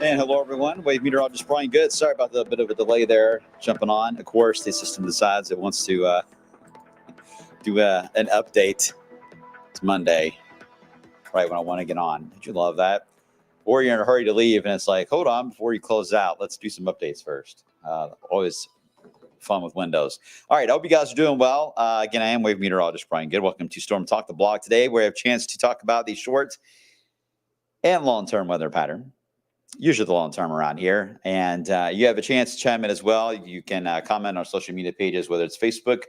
And hello, everyone. Wave meteorologist Brian Good. Sorry about the bit of a delay there jumping on. Of course, the system decides it wants to do an update. It's Monday, right when I want to get on. Did you love that? Or you're in a hurry to leave, and it's like, hold on, before you close out, let's do some updates first. Always fun with Windows. All right, I hope you guys are doing well. Again, I am Wave meteorologist Brian Good. Welcome to StormTALK, the blog. Today, we have a chance to talk about the short and long-term weather pattern. Usually the long term around here. And you have a chance to chime in as well. You can comment on our social media pages, whether it's Facebook,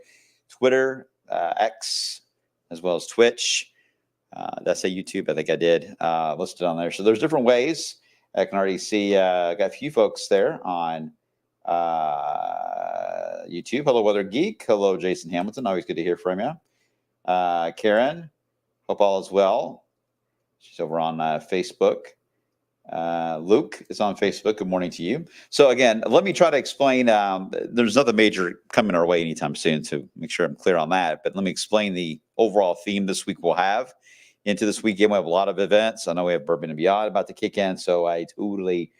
Twitter, X, as well as Twitch. Did I say YouTube? I think I did. Listed on there. So there's different ways. I can already see I got a few folks there on YouTube. Hello, Weather Geek. Hello, Jason Hamilton. Always good to hear from you. Karen, hope all is well. She's over on Facebook. Luke is on Facebook. Good morning to you. So again, let me try to explain. There's nothing major coming our way anytime soon to make sure I'm clear on that. But let me explain the overall theme this week we'll have. Into this weekend, we have a lot of events. I know we have Bourbon and Beyond about to kick in, so I totally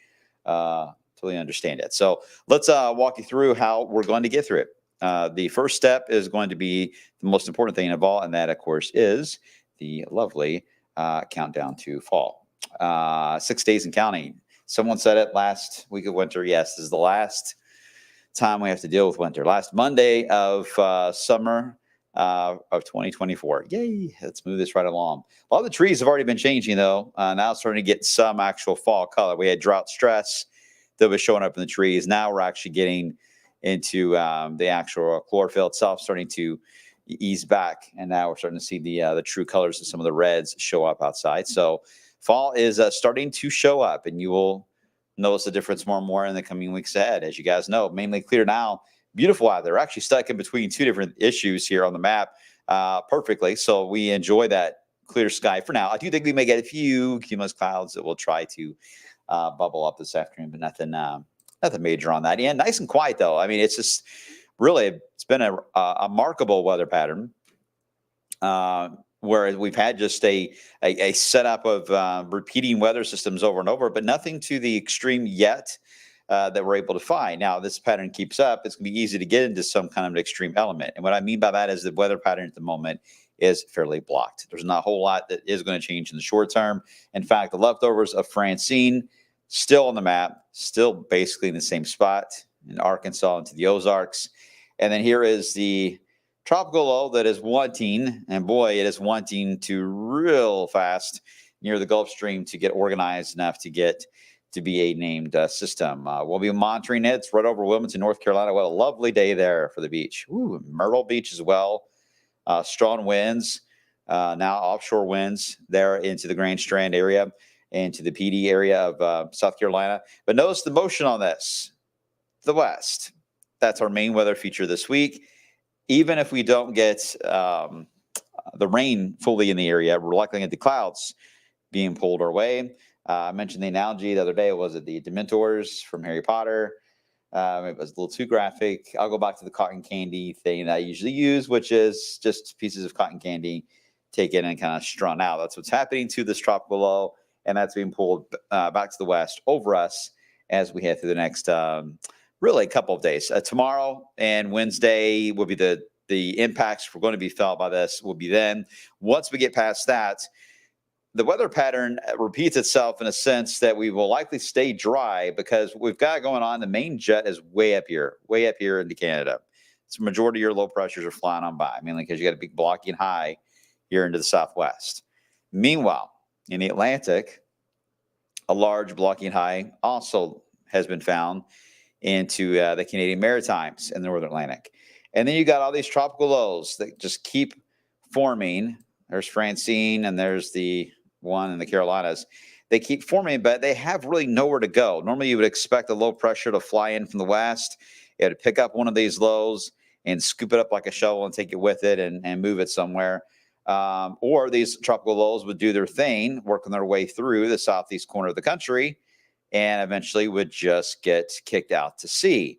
understand it. So let's walk you through how we're going to get through it. The first step is going to be the most important thing of all, and that, of course, is the lovely countdown to fall. 6 days and counting. Someone said it last week of winter. Yes, this is the last time we have to deal with winter. Last Monday of summer of 2024. Yay! Let's move this right along. A lot of the trees have already been changing, though. Now it's starting to get some actual fall color. We had drought stress that was showing up in the trees. Now we're actually getting into the actual chlorophyll itself starting to ease back, and now we're starting to see the true colors of some of the reds show up outside. So fall is starting to show up, and you will notice the difference more and more in the coming weeks ahead. As you guys know, mainly clear now, beautiful out there. We're actually stuck in between two different issues here on the map perfectly, so we enjoy that clear sky for now. I do think we may get a few cumulus clouds that will try to bubble up this afternoon, but nothing major on that. And nice and quiet, though. I mean, it's just really, it's been a remarkable weather pattern. Where we've had just a setup of repeating weather systems over and over, but nothing to the extreme yet that we're able to find. Now, this pattern keeps up, it's going to be easy to get into some kind of an extreme element. And what I mean by that is the weather pattern at the moment is fairly blocked. There's not a whole lot that is going to change in the short term. In fact, the leftovers of Francine still on the map, still basically in the same spot in Arkansas into the Ozarks. And then here is the tropical low that is wanting, and boy, it is wanting to real fast near the Gulf Stream to get organized enough to get to be a named system. We'll be monitoring it. It's right over Wilmington, North Carolina. What a lovely day there for the beach. Ooh, Myrtle Beach as well. Strong winds, now offshore winds there into the Grand Strand area and to the PD area of South Carolina. But notice the motion on this, the west. That's our main weather feature this week. Even if we don't get the rain fully in the area, we're likely to get the clouds being pulled our way. I mentioned the analogy the other day. Was it the Dementors from Harry Potter? It was a little too graphic. I'll go back to the cotton candy thing that I usually use, which is just pieces of cotton candy taken and kind of strung out. That's what's happening to this tropical low, and that's being pulled back to the west over us as we head through the next really a couple of days. Tomorrow and Wednesday will be the impacts we're going to be felt by this will be then. Once we get past that, the weather pattern repeats itself in a sense that we will likely stay dry because what we've got going on, the main jet is way up here into Canada. So majority of your low pressures are flying on by, mainly because you got a big blocking high here into the southwest. Meanwhile, in the Atlantic, a large blocking high also has been found into the Canadian Maritimes and the Northern Atlantic. And then you got all these tropical lows that just keep forming. There's Francine and there's the one in the Carolinas. They keep forming, but they have really nowhere to go. Normally you would expect a low pressure to fly in from the west. It would pick up one of these lows and scoop it up like a shovel and take it with it and move it somewhere. Or these tropical lows would do their thing, working their way through the southeast corner of the country, and eventually would just get kicked out to sea.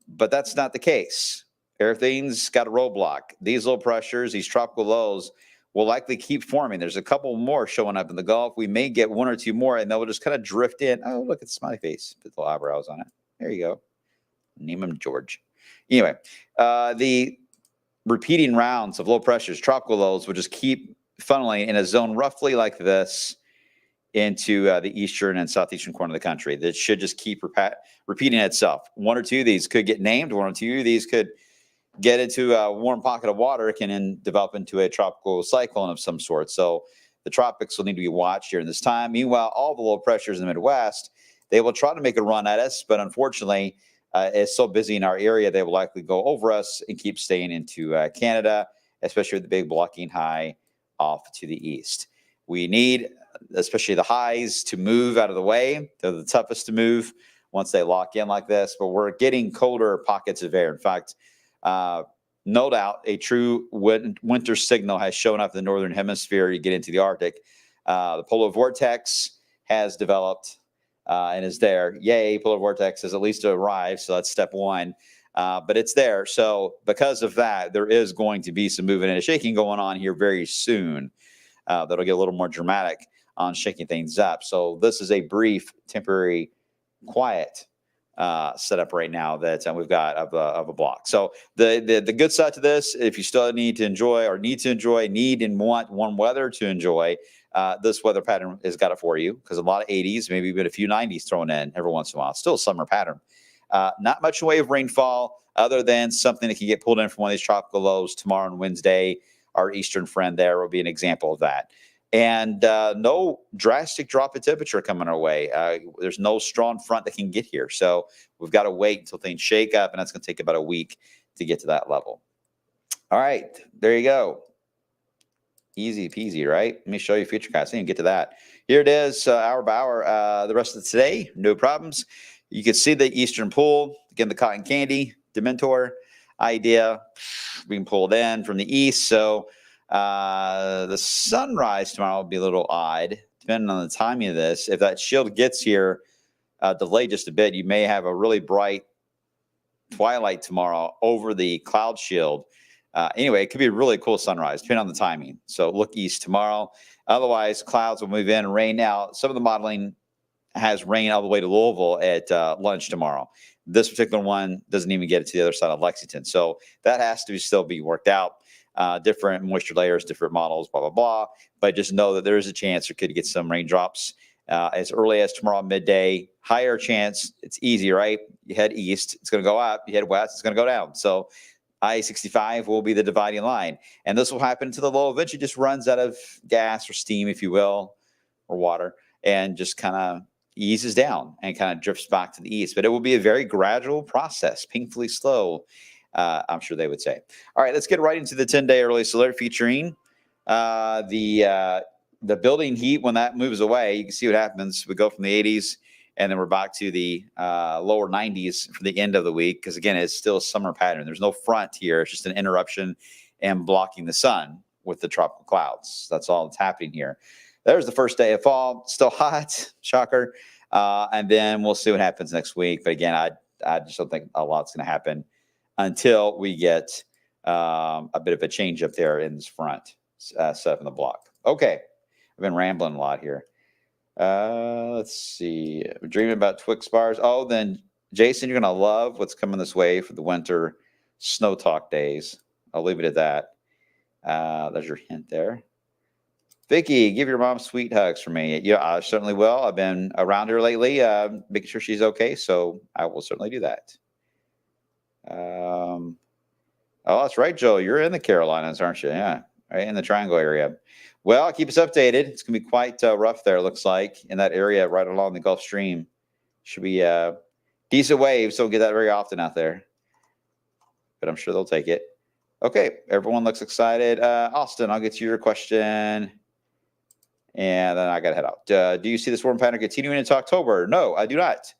But that's not the case. Everything's got a roadblock. These low pressures, these tropical lows, will likely keep forming. There's a couple more showing up in the Gulf. We may get one or two more, and they'll just kind of drift in. Oh, look at the smiley face. Put the eyebrows on it. There you go. Name him George. Anyway, the repeating rounds of low pressures, tropical lows, will just keep funneling in a zone roughly like this into the eastern and southeastern corner of the country. That should just keep repeating itself. One or two of these could get named. One or two of these could get into a warm pocket of water. It can then develop into a tropical cyclone of some sort. So the tropics will need to be watched during this time. Meanwhile, all the low pressures in the Midwest, they will try to make a run at us, but unfortunately, it's so busy in our area, they will likely go over us and keep staying into Canada, especially with the big blocking high off to the east. We need, especially the highs, to move out of the way. They're the toughest to move once they lock in like this, but we're getting colder pockets of air. In fact, no doubt a true winter signal has shown up in the northern hemisphere. You get into the Arctic. The polar vortex has developed and is there. Yay, polar vortex has at least arrived, so that's step one. But it's there. So because of that, there is going to be some movement and shaking going on here very soon. That'll get a little more dramatic on shaking things up. So this is a brief, temporary, quiet setup right now that we've got of a block. So the good side to this, if you still need and want warm weather to enjoy, this weather pattern has got it for you, because a lot of 80s, maybe even a few 90s thrown in every once in a while. Still a summer pattern. Not much in the way of rainfall, other than something that can get pulled in from one of these tropical lows tomorrow and Wednesday. Our eastern friend there will be an example of that. And no drastic drop in temperature coming our way. There's no strong front that can get here. So we've got to wait until things shake up, and that's going to take about a week to get to that level. All right, there you go. Easy peasy, right? Let me show you futurecast and get to that. Here it is, hour by hour. The rest of today, no problems. You can see the eastern pull. Again, the cotton candy, Dementor idea being pulled in from the east. So the sunrise tomorrow will be a little odd, depending on the timing of this. If that shield gets here delayed just a bit, you may have a really bright twilight tomorrow over the cloud shield. Anyway, it could be a really cool sunrise, depending on the timing. So look east tomorrow. Otherwise, clouds will move in and rain out. Some of the modeling has rain all the way to Louisville at lunch tomorrow. This particular one doesn't even get it to the other side of Lexington. So that has to still be worked out. Different moisture layers, different models, blah, blah, blah. But just know that there is a chance there could get some raindrops as early as tomorrow midday. Higher chance, it's easy, right? You head east, it's going to go up. You head west, it's going to go down. So I-65 will be the dividing line. And this will happen until the low eventually just runs out of gas or steam, if you will, or water, and just kind of eases down and kind of drifts back to the east. But it will be a very gradual process, painfully slow, I'm sure they would say. All right, let's get right into the 10-day earliest alert featuring the building heat. When that moves away, you can see what happens. We go from the 80s, and then we're back to the lower 90s for the end of the week, because, again, it's still a summer pattern. There's no front here. It's just an interruption and blocking the sun with the tropical clouds. That's all that's happening here. There's the first day of fall. Still hot, shocker. And then we'll see what happens next week. But, again, I just don't think a lot's going to happen until we get a bit of a change up there in this front set up in the block. Okay. I've been rambling a lot here. Let's see. I'm dreaming about Twix bars. Oh, then, Jason, you're going to love what's coming this way for the winter StormTALK days. I'll leave it at that. There's your hint there. Vicky, give your mom sweet hugs for me. Yeah, I certainly will. I've been around her lately, making sure she's okay, so I will certainly do that. Oh, that's right, Joe. You're in the Carolinas, aren't you? Yeah, right in the Triangle area. Well, keep us updated. It's going to be quite rough there, looks like, in that area right along the Gulf Stream. Should be decent waves. Don't get that very often out there. But I'm sure they'll take it. Okay, everyone looks excited. Austin, I'll get to your question. And then I got to head out. Do you see this warm pattern continuing into October? No, I do not.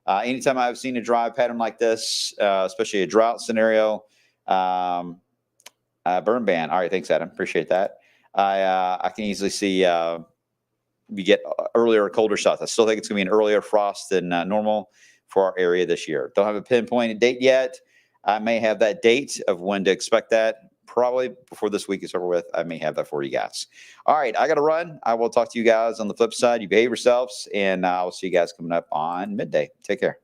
Anytime I've seen a dry pattern like this, especially a drought scenario, burn ban. All right, thanks, Adam. Appreciate that. I can easily see we get earlier colder shots. I still think it's going to be an earlier frost than normal for our area this year. Don't have a pinpointed date yet. I may have that date of when to expect that probably before this week is over with, I may have that for you guys. All right, I got to run. I will talk to you guys on the flip side. You behave yourselves, and I'll see you guys coming up on midday. Take care.